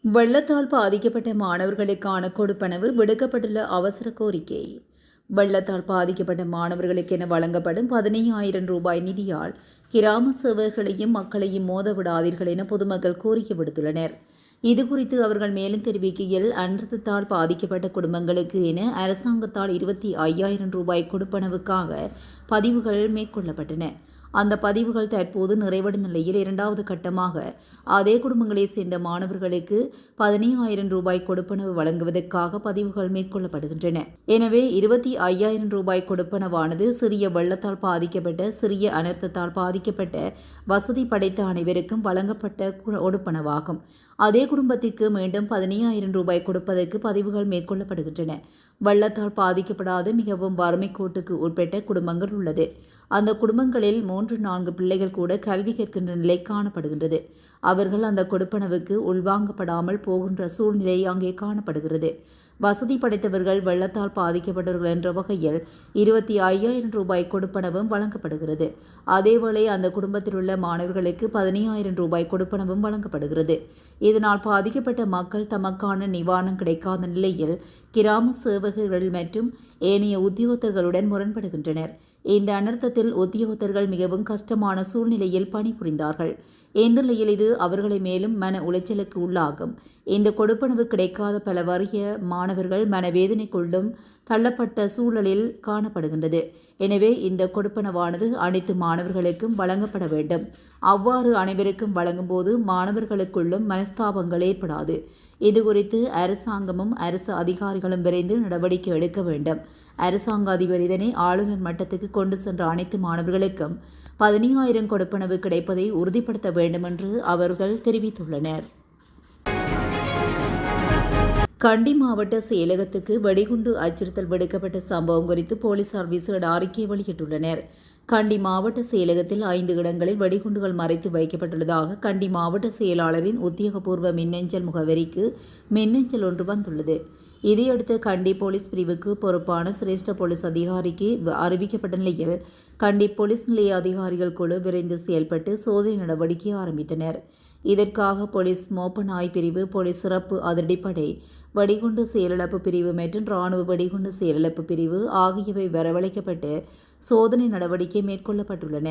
வெள்ளத்தால் பாதிக்கப்பட்ட மாணவர்களுக்கான கொடுப்பனவு விடுக்கப்பட்டுள்ள அவசர கோரிக்கை. வெள்ளத்தால் பாதிக்கப்பட்ட மாணவர்களுக்கென வழங்கப்படும் 15,000 ரூபாய் நிதியால் கிராம சேவகர்களையும் மக்களையும் மோத விடாதீர்கள் என பொதுமக்கள் கோரிக்கை விடுத்துள்ளனர். இதுகுறித்து அவர்கள் மேலும் தெரிவிக்கையில், அனர்த்தத்தால் பாதிக்கப்பட்ட குடும்பங்களுக்கு என அரசாங்கத்தால் 25,000 ரூபாய் கொடுப்பனவுக்காக பதிவுகள் மேற்கொள்ளப்பட்டன. அந்த பதிவுகள் தற்போது நிறைவடைந்த நிலையில் இரண்டாவது கட்டமாக அதே குடும்பங்களைச் சேர்ந்த மாணவர்களுக்கு 15,000 ரூபாய் கொடுப்பனவு வழங்குவதற்காக பதிவுகள் மேற்கொள்ளப்படுகின்றன. எனவே 25,000 ரூபாய் கொடுப்பனவானது சிறிய வெள்ளத்தால் பாதிக்கப்பட்ட, சிறிய அனர்த்தத்தால் பாதிக்கப்பட்ட, வசதி படைத்த அனைவருக்கும் வழங்கப்பட்ட கொடுப்பனவாகும். அதே குடும்பத்திற்கு மீண்டும் 15,000 ரூபாய் கொடுப்பதற்கு பதிவுகள் மேற்கொள்ளப்படுகின்றன. வெள்ளத்தால் பாதிக்கப்படாத மிகவும் வறுமை கோட்டுக்கு உட்பட்ட குடும்பங்கள் உள்ளது. அந்த குடும்பங்களில் 3-4 பிள்ளைகள் கூட கல்வி கற்கின்ற நிலை காணப்படுகின்றது. அவர்கள் அந்த கொடுப்பனவுக்கு உள்வாங்கப்படாமல் போகின்ற சூழ்நிலை அங்கே காணப்படுகிறது. வசதி படைத்தவர்கள் வெள்ளத்தால் பாதிக்கப்பட்டவர்கள் என்ற வகையில் 25,000 ரூபாய் கொடுப்பனவும் வழங்கப்படுகிறது. அதேவேளை அந்த குடும்பத்தில் உள்ள மாணவர்களுக்கு 15,000 ரூபாய் கொடுப்பனவும் வழங்கப்படுகிறது. இதனால் பாதிக்கப்பட்ட மக்கள் தமக்கான நிவாரணம் கிடைக்காத நிலையில் கிராம சேவகர்கள் மற்றும் ஏனைய உத்தியோகத்தர்களுடன் முரண்படுகின்றனர். இந்த அனர்த்தத்தில் உத்தியோகத்தர்கள் மிகவும் கஷ்டமான சூழ்நிலையில் பணிபுரிந்தார்கள். இந்த நிலையில் இது அவர்களை மேலும் மன உளைச்சலுக்கு உள்ளாகும். இந்த கொடுப்பனவு கிடைக்காத பல வறிய மாணவர்கள் மனவேதனைக்குள்ளும் தள்ளப்பட்ட சூழலில் காணப்படுகின்றது. எனவே இந்த கொடுப்பனவானது அனைத்து மாணவர்களுக்கும் வழங்கப்பட வேண்டும். அவ்வாறு அனைவருக்கும் வழங்கும்போது மாணவர்களுக்குள்ளும் மனஸ்தாபங்கள் ஏற்படாது. இதுகுறித்து அரசாங்கமும் அரசு அதிகாரிகளும் விரைந்து நடவடிக்கை எடுக்க வேண்டும். அரசாங்க அதிபர் இதனை ஆளுநர் மட்டத்துக்கு கொண்டு சென்ற அனைத்து மாணவர்களுக்கும் 15,000 கொடுப்பனவு கிடைப்பதை உறுதிப்படுத்த வேண்டும் என்று அவர்கள் தெரிவித்துள்ளனர். கண்டி மாவட்ட செயலகத்துக்கு வெடிகுண்டு அச்சுறுத்தல் விடுக்கப்பட்ட சம்பவம் குறித்து போலீசார் விசேட அறிக்கை வெளியிட்டுள்ளனர். கண்டி மாவட்ட செயலகத்தில் 5 இடங்களில் வெடிகுண்டுகள் மறைத்து வைக்கப்பட்டுள்ளதாக கண்டி மாவட்ட செயலாளரின் உத்தியோகபூர்வ மின்னஞ்சல் முகவரிக்கு மின்னஞ்சல் ஒன்று வந்துள்ளது. இதையடுத்து கண்டி போலீஸ் பிரிவுக்கு பொறுப்பான சிரேஷ்ட போலீஸ் அதிகாரிக்கு அறிவிக்கப்பட்ட நிலையில் கண்டி போலீஸ் நிலைய அதிகாரிகள் குழு விரைந்து செயல்பட்டு சோதனை நடவடிக்கை ஆரம்பித்தனர். இதற்காக போலீஸ் மோப்ப நாய் பிரிவு, போலீஸ் சிறப்பு அதிரடிப்படை, வெடிகுண்டு செயலிழப்பு பிரிவு மற்றும் இராணுவ வெடிகுண்டு செயலிழப்பு பிரிவு ஆகியவை வரவழைக்கப்பட்டு சோதனை நடவடிக்கை மேற்கொள்ளப்பட்டுள்ளன.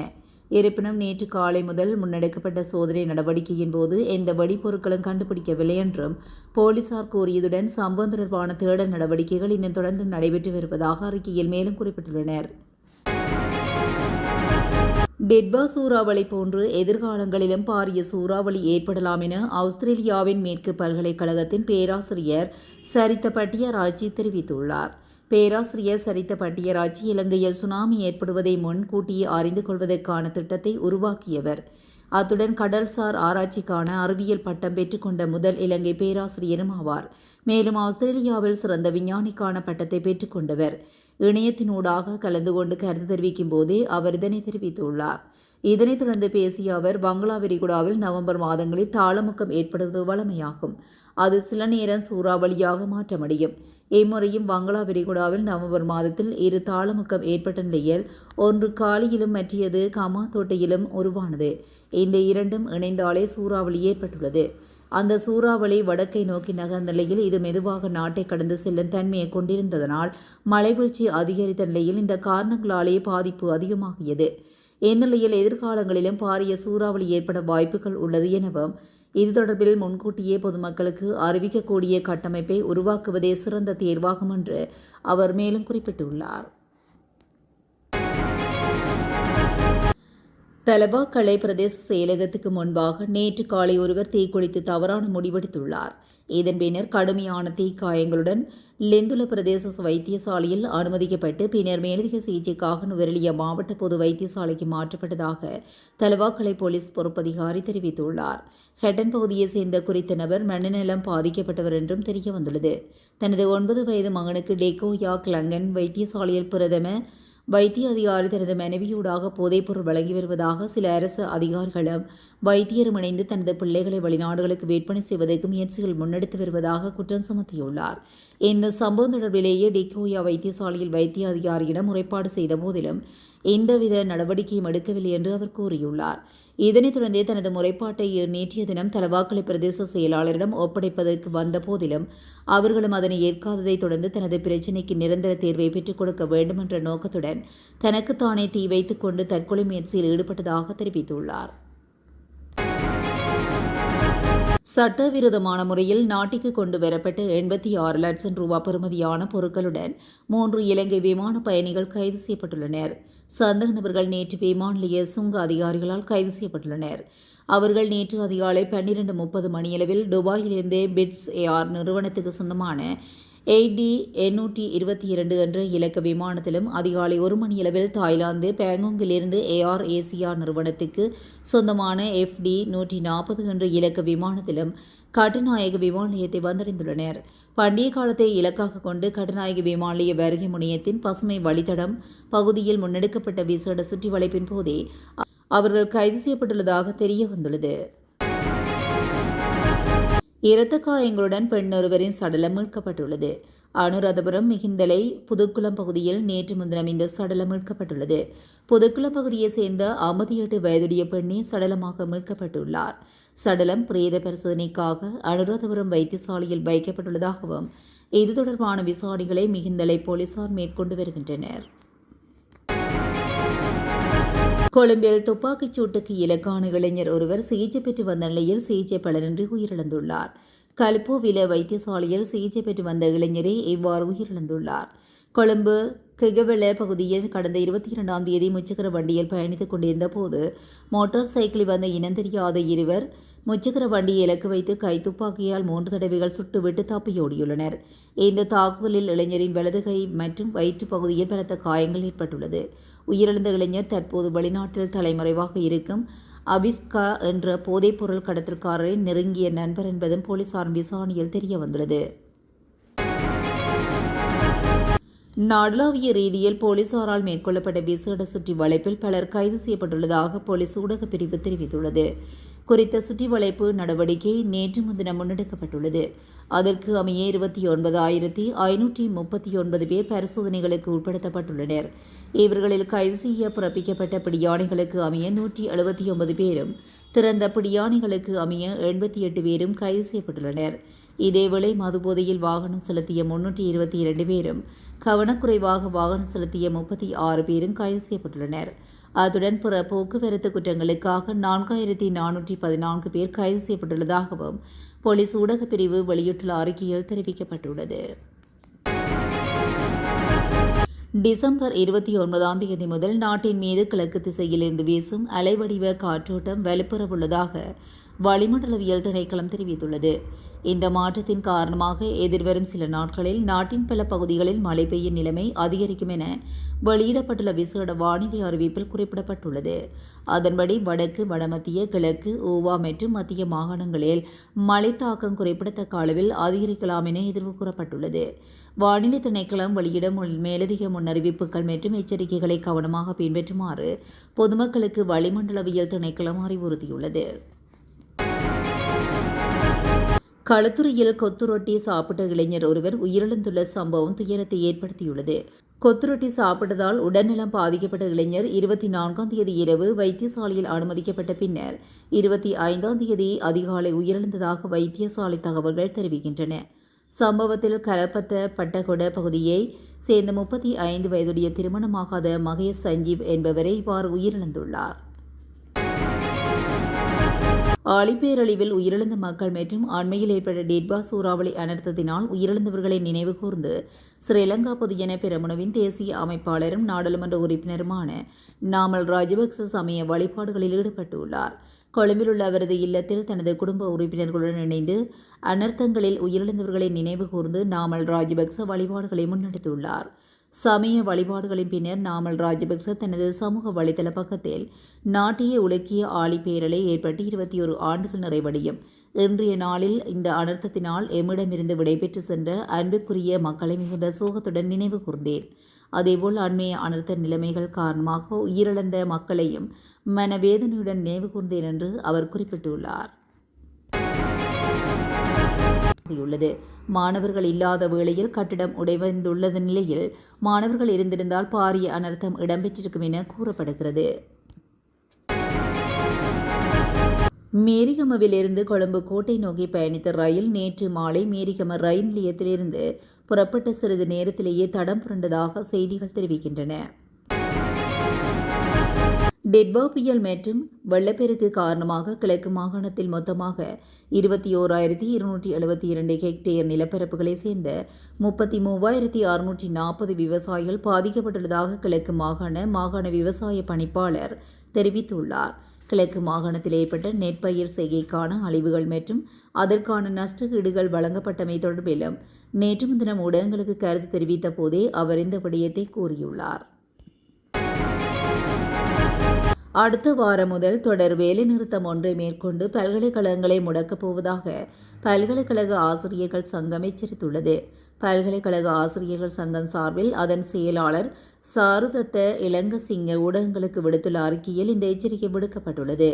இருப்பினும் நேற்று காலை முதல் முன்னெடுக்கப்பட்ட சோதனை நடவடிக்கையின் போது எந்த வெடிப்பொருட்களும் கண்டுபிடிக்கவில்லை என்றும் போலீசார் கூறியதுடன் சம்பவம் தொடர்பான தேடல் நடவடிக்கைகள் இன்னும் தொடர்ந்து நடைபெற்று வருவதாக அறிக்கையில் மேலும் குறிப்பிட்டுள்ளனர். டெட்பா சூறாவளி போன்று எதிர்காலங்களிலும் பாரிய சூறாவளி ஏற்படலாம் என ஆஸ்திரேலியாவின் மேற்கு பல்கலைக்கழகத்தின் பேராசிரியர் சரித்த பட்டியராஜி தெரிவித்துள்ளார். பேராசிரியர் சரித்த பட்டியராஜி இலங்கையில் சுனாமி ஏற்படுவதை முன்கூட்டியே அறிந்து கொள்வதற்கான திட்டத்தை உருவாக்கியவர். அத்துடன் கடல்சார் ஆராய்ச்சிக்கான அறிவியல் பட்டம் பெற்றுக்கொண்ட முதல் இலங்கை பேராசிரியரும் ஆவார். மேலும் ஆஸ்திரேலியாவில் சிறந்த விஞ்ஞானிக்கான பட்டத்தை பெற்றுக்கொண்டவர். இணையத்தினூடாக கலந்து கொண்டு கருத்து தெரிவிக்கும் போதே அவர் இதனை தெரிவித்துள்ளார். இதனைத் தொடர்ந்து பேசிய அவர், வங்களா விரிகுடாவில் நவம்பர் மாதங்களில் தாளமுக்கம் ஏற்படுவது வழமையாகும். அது சில நேரம் சூறாவளியாக மாற்றமடையும். இம்முறையும் வங்களா விரிகுடாவில் நவம்பர் மாதத்தில் 2 தாளமுக்கம் ஏற்பட்ட நிலையில் ஒன்று காலியிலும் மற்றையது கமாத்தோட்டையிலும் உருவானது. இந்த இரண்டும் இணைந்தாலே சூறாவளி ஏற்பட்டுள்ளது. அந்த சூறாவளி வடக்கை நோக்கி நகர்ந்த நிலையில் இது மெதுவாக நாட்டை கடந்து செல்லும் தன்மையை கொண்டிருந்ததனால் மழைவீழ்ச்சி அதிகரித்த நிலையில் இந்த காரணங்களாலே பாதிப்பு அதிகமாகியது. இந்நிலையில் எதிர்காலங்களிலும் பாரிய சூறாவளி ஏற்பட வாய்ப்புகள் உள்ளது எனவும் இது தொடர்பில் முன்கூட்டியே பொதுமக்களுக்கு அறிவிக்கக்கூடிய கட்டமைப்பை உருவாக்குவதே சிறந்த தேர்வாகும் என்று அவர் மேலும் குறிப்பிட்டுள்ளார். தலவாக்கலை பிரதேச செயலகத்துக்கு முன்பாக நேற்று காலை ஒருவர் தீக்குளித்து தவறான முடிவெடுத்துள்ளார். இதன் பின்னர் கடுமையான தீக்காயங்களுடன் லெந்துல பிரதேச வைத்தியசாலையில் அனுமதிக்கப்பட்டு பின்னர் மேலதிக சிகிச்சைக்காக நுவரெலியா மாவட்ட பொது வைத்தியசாலைக்கு மாற்றப்பட்டதாக தலவாக்கலை போலீஸ் பொறுப்பதிகாரி தெரிவித்துள்ளார். ஹெட்டன் பகுதியைச் சேர்ந்த குறித்த நபர் மனநலம் பாதிக்கப்பட்டவர் என்றும் தெரிய வந்துள்ளது. தனது 9 வயது மகனுக்கு டெக்கோயா கிளங்கன் வைத்தியசாலையில் பிரதம வைத்திய அதிகாரி தனது மனைவியூடாக போதைப்பொருள் வழங்கி வருவதாக சில அரசு அதிகாரிகளும் வைத்தியரும் இணைந்து தனது பிள்ளைகளை வெளிநாடுகளுக்கு விற்பனை செய்வதற்கு முயற்சிகள் முன்னெடுத்து வருவதாக குற்றம் சுமத்தியுள்ளார். இந்த சம்பவம் தொடர்பிலேயே டிகோயா வைத்தியசாலையில் வைத்திய அதிகாரியிடம் முறைப்பாடு செய்த போதிலும் எந்தவித நடவடிக்கையும் எடுக்கவில்லை என்று அவர் கூறியுள்ளார். இதனைத் தொடர்ந்தே தனது முறைப்பாட்டை நேற்றைய தினம் தலவாக்கலை பிரதேச செயலாளரிடம் ஒப்படைப்பதற்கு வந்த போதிலும் அவர்களும் அதனை ஏற்காததைத் தொடர்ந்து தனது பிரச்சினைக்கு நிரந்தர தீர்வை பெற்றுக் கொடுக்க வேண்டும் என்ற நோக்கத்துடன் தனக்குத்தானே தீ வைத்துக் கொண்டு தற்கொலை முயற்சியில் ஈடுபட்டதாக தெரிவித்துள்ளார். சட்டவிரோதமான முறையில் நாட்டிற்கு கொண்டு வரப்பட்ட 86 லட்சம் ரூபாய் பெறுமதியான பொருட்களுடன் 3 இலங்கை விமான பயணிகள் கைது செய்யப்பட்டுள்ளனர். சந்தேக நபர்கள் நேற்று விமான நிலைய சுங்க அதிகாரிகளால் கைது செய்யப்பட்டுள்ளனர். அவர்கள் நேற்று அதிகாலை 12:30 மணியளவில் துபாயிலிருந்து பிட்ஸ் ஏர் நிறுவனத்துக்கு சொந்தமான AD822 என்ற இலக்க விமானத்திலும் அதிகாலை 1 மணியளவில் தாய்லாந்து பேங்காங்கிலிருந்து ஏர் ஏசியா நிறுவனத்துக்கு சொந்தமான FD140 என்ற இலக்க விமானத்திலும் கட்டுநாயக விமான நிலையத்தை வந்தடைந்துள்ளனர். பண்டிகை காலத்தை இலக்காக கொண்டு கட்டுநாயக விமான நிலைய வருகை முனையத்தின் பசுமை வழித்தடம் பகுதியில் முன்னெடுக்கப்பட்ட விசேட சுற்றி வளைப்பின் போதே அவர்கள் கைது செய்யப்பட்டுள்ளதாக தெரிய வந்துள்ளது. இரத்த காயங்களுடன் பெண் ஒருவரின் சடலம் மீட்கப்பட்டுள்ளது. அனுராதபுரம் மிகிந்தலை புதுக்குளம் பகுதியில் நேற்று முன்தினம் இந்த சடலம் மீட்கப்பட்டுள்ளது. புதுக்குளம் பகுதியைச் சேர்ந்த 58 வயதுடைய பெண்ணே சடலமாக மீட்கப்பட்டுள்ளார். சடலம் பிரேத பரிசோதனைக்காக அனுராதபுரம் வைத்தியசாலையில் வைக்கப்பட்டுள்ளதாகவும் இது தொடர்பான விசாரணைகளை மிகிந்தலை போலீசார் மேற்கொண்டு வருகின்றனர். கொழும்பில் துப்பாக்கிச் சூட்டுக்கு இலக்கான இளைஞர் ஒருவர் சிகிச்சை பெற்று வந்த நிலையில் சிகிச்சை பலனின்றி உயிரிழந்துள்ளார். கல்போவில வைத்தியசாலையில் சிகிச்சை பெற்று வந்த இளைஞரே இவ்வாறு உயிரிழந்துள்ளார். கொழும்பு கிகவெல பகுதியில் கடந்த 22ஆம் தேதி முச்சக்கர வண்டியில் பயணித்துக் கொண்டிருந்த போது மோட்டார் சைக்கிளில் வந்த இனந்தெரியாத இருவர் முச்சக்கர வண்டியை இலக்கு வைத்து கைத்துப்பாக்கியால் 3 தடவைகள் சுட்டுவிட்டு தப்பியோடியுள்ளனர். இந்த தாக்குதலில் இளைஞரின் வலது கை மற்றும் வயிற்று பகுதியில் பலத்த காயங்கள் ஏற்பட்டுள்ளது. உயிரிழந்த இளைஞர் தற்போது வெளிநாட்டில் தலைமறைவாக இருக்கும் அபிஸ்கா என்ற போதைப்பொருள் கடத்தல்காரரின் நெருங்கிய நண்பர் என்பதும் போலீசார் விசாரணையில் தெரிய வந்துள்ளது. நாடளாவிய ரீதியில் போலீசாரால் மேற்கொள்ளப்பட்ட விசேட சுற்றி வளைப்பில் பலர் கைது செய்யப்பட்டுள்ளதாக போலீஸ் ஊடகப் பிரிவு தெரிவித்துள்ளது. குறித்த சுற்றி வளைப்பு நடவடிக்கை நேற்று முன்தினம் முன்னெடுக்கப்பட்டுள்ளது. அதற்கு அமைய 29,539 பேர் பரிசோதனைகளுக்கு உட்படுத்தப்பட்டுள்ளனர். இவர்களில் கைது செய்ய பிறப்பிக்கப்பட்ட பிடியாணைகளுக்கு அமைய 179 பேரும் திறந்த பிடியாணைகளுக்கு அமைய 88 பேரும் கைது செய்யப்பட்டுள்ளனர். இதேவேளை மதுபோதையில் வாகனம் செலுத்திய 322 பேரும் கவனக்குறைவாக வாகனம் செலுத்திய 36 பேரும் கைது செய்யப்பட்டுள்ளனர். அத்துடன் பிற போக்குவரத்து குற்றங்களுக்காக 4414 பேர் கைது செய்யப்பட்டுள்ளதாகவும் போலீஸ் ஊடகப் பிரிவு வெளியிட்டுள்ள அறிக்கையில் தெரிவிக்கப்பட்டுள்ளது. டிசம்பர் 29ஆம் தேதி முதல் நாட்டின் மீது கிழக்கு திசையிலிருந்து வீசும் அலைவடிவ காற்றோட்டம் வலுப்பெறவுள்ளதாக வளிமண்டலவியல் திணைக்களம் தெரிவித்துள்ளது. இந்த மாற்றத்தின் காரணமாக எதிர்வரும் சில நாட்களில் நாட்டின் பல பகுதிகளில் மழை பெய்யும் நிலைமை அதிகரிக்கும் என வெளியிடப்பட்டுள்ள விசேட வானிலை அறிவிப்பில் குறிப்பிடப்பட்டுள்ளது. அதன்படி வடக்கு, வடமத்திய, கிழக்கு, ஊவா மற்றும் மத்திய மாகாணங்களில் மழை தாக்கம் குறிப்பிடத்தக்க அளவில் அதிகரிக்கலாம் என எதிர்வு கூறப்பட்டுள்ளது. வானிலை திணைக்களம் வெளியிடும் மேலதிக முன்னறிவிப்புகள் மற்றும் எச்சரிக்கைகளை கவனமாக பின்பற்றுமாறு பொதுமக்களுக்கு வளிமண்டலவியல் திணைக்களம் அறிவுறுத்தியுள்ளது. களுத்துறையில் கொத்து ரொட்டி சாப்பிட்ட இளைஞர் ஒருவர் உயிரிழந்துள்ள சம்பவம் துயரத்தை ஏற்படுத்தியுள்ளது. கொத்து ரொட்டி சாப்பிட்டதால் உடல்நலம் பாதிக்கப்பட்ட இளைஞர் 24ஆம் தேதி இரவு வைத்தியசாலையில் அனுமதிக்கப்பட்ட பின்னர் 25ஆம் தேதி அதிகாலை உயிரிழந்ததாக வைத்தியசாலை தகவல்கள் தெரிவிக்கின்றன. சம்பவத்தில் கலப்பத்த பட்டகொட பகுதியை சேர்ந்த 35 வயதுடைய திருமணமாகாத மகேஷ் சஞ்சீவ் என்பவரை இவ்வாறு உயிரிழந்துள்ளார். ஆழிப்பேரழிவில் உயிரிழந்த மக்கள் மற்றும் அண்மையில் ஏற்பட்ட டேட்பா சூறாவளி அனர்த்தத்தினால் உயிரிழந்தவர்களை நினைவு கூர்ந்து ஸ்ரீலங்கா பொதுஜன பெரமுனவின் தேசிய அமைப்பாளரும் நாடாளுமன்ற உறுப்பினருமான நாமல் ராஜபக்ச சமய வழிபாடுகளில் ஈடுபட்டுள்ளார். கொழும்பில் உள்ள அவரது இல்லத்தில் தனது குடும்ப உறுப்பினர்களுடன் இணைந்து அனர்த்தங்களில் உயிரிழந்தவர்களை நினைவு கூர்ந்து நாமல் ராஜபக்ச வழிபாடுகளை முன்னெடுத்துள்ளார். சமய வழிபாடுகளின் பின்னர் நாமல் ராஜபக்ச தனது சமூக வலைதள பக்கத்தில் நாட்டையே உலுக்கிய ஆழிப்பேரலை ஏற்பட்டு 21 ஆண்டுகள் நிறைவடையும் இன்றைய நாளில் இந்த அனர்த்தத்தினால் எம்மிடமிருந்து விடைபெற்று சென்ற அன்புக்குரிய மக்களை மிகுந்த சோகத்துடன் நினைவு கூர்ந்தேன். அதேபோல் அண்மைய அனர்த்த நிலைமைகள் காரணமாக உயிரிழந்த மக்களையும் மனவேதனையுடன் நினைவு கூர்ந்தேன் என்று அவர் குறிப்பிட்டுள்ளார். உள்ளது. மாணவர்கள் இல்லாத வேளையில் கட்டிடம் உடைந்துள்ள நிலையில் மாணவர்கள் இருந்திருந்தால் பாரிய அனர்த்தம் இடம்பெற்றிருக்கும் என கூறப்படுகிறது. மேரிகமவிலிருந்து கொழும்பு கோட்டை நோக்கி பயணித்த ரயில் நேற்று மாலை மேரிகம ரயில் நிலையத்திலிருந்து புறப்பட்ட சிறிது நேரத்திலேயே தடம் புரண்டதாக செய்திகள் தெரிவிக்கின்றன. டெட்வா புயல் மற்றும் வெள்ளப்பெருக்கு காரணமாக கிழக்கு மாகாணத்தில் மொத்தமாக 21,272 ஹெக்டேர் நிலப்பரப்புகளை சேர்ந்த 33,640 விவசாயிகள் பாதிக்கப்பட்டுள்ளதாக கிழக்கு மாகாண விவசாய பணிப்பாளர் தெரிவித்துள்ளார். கிழக்கு மாகாணத்தில் ஏற்பட்ட நெற்பயிர் செய்கைக்கான அழிவுகள் மற்றும் அதற்கான நஷ்ட ஈடுகள் வழங்கப்பட்டமை தொடர்பிலும் நேற்று முன்தினம் ஊடகங்களுக்கு கருத்து தெரிவித்த போதே அவர் இந்த விடயத்தை கூறியுள்ளார். அடுத்த வாரம் முதல் தொடர் வேலைநிறுத்தம் ஒன்றை மேற்கொண்டு பல்கலைக்கழகங்களை முடக்கப் போவதாக பல்கலைக்கழக ஆசிரியர்கள் சங்கம் எச்சரித்துள்ளது. பல்கலைக்கழக ஆசிரியர்கள் சங்கம் சார்பில் அதன் செயலாளர் சாருதத்த இளங்கசிங்க ஊடகங்களுக்கு விடுத்துள்ள அறிக்கையில் இந்த எச்சரிக்கை விடுக்கப்பட்டுள்ளது.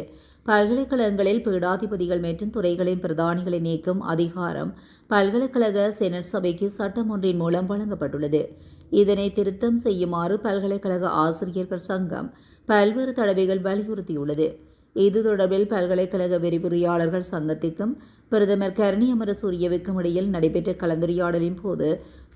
பல்கலைக்கழகங்களில் பீடாதிபதிகள் மற்றும் துறைகளின் பிரதானிகளை நீக்கும் அதிகாரம் பல்கலைக்கழக செனட் சபைக்கு சட்டம் ஒன்றின் மூலம் வழங்கப்பட்டுள்ளது. இதனை திருத்தம் செய்யுமாறு பல்கலைக்கழக ஆசிரியர்கள் சங்கம் பல்வேறு தடவைகள் வலியுறுத்தியுள்ளது. இது தொடர்பில் பல்கலைக்கழக விரிவுரையாளர்கள் சங்கத்திற்கும் பிரதமர் கரணி அமரசூரியவுக்கும் இடையில் நடைபெற்ற கலந்துரையாடலின் போது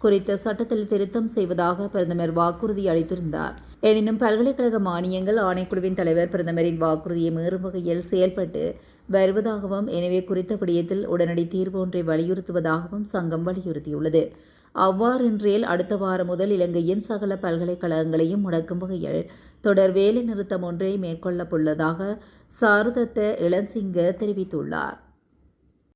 குறித்த சட்டத்தில் திருத்தம் செய்வதாக பிரதமர் வாக்குறுதி அளித்திருந்தார். எனினும் பல்கலைக்கழக மானியங்கள் ஆணைக்குழுவின் தலைவர் பிரதமரின் வாக்குறுதியை மீறும் வகையில் செயல்பட்டு வருவதாகவும், எனவே குறித்த விடயத்தில் உடனடி தீர்வு ஒன்றை வலியுறுத்துவதாகவும் சங்கம் வலியுறுத்தியுள்ளது. அவ்வாறின்றேல் அடுத்த வாரம் முதல் இலங்கையின் சகல பல்கலைக்கழகங்களையும் முடக்கும் வகையில் தொடர் வேலை நிறுத்தம் ஒன்றை மேற்கொள்ளவுள்ளதாக சாருதத்த இளசிங்க தெரிவித்துள்ளார்.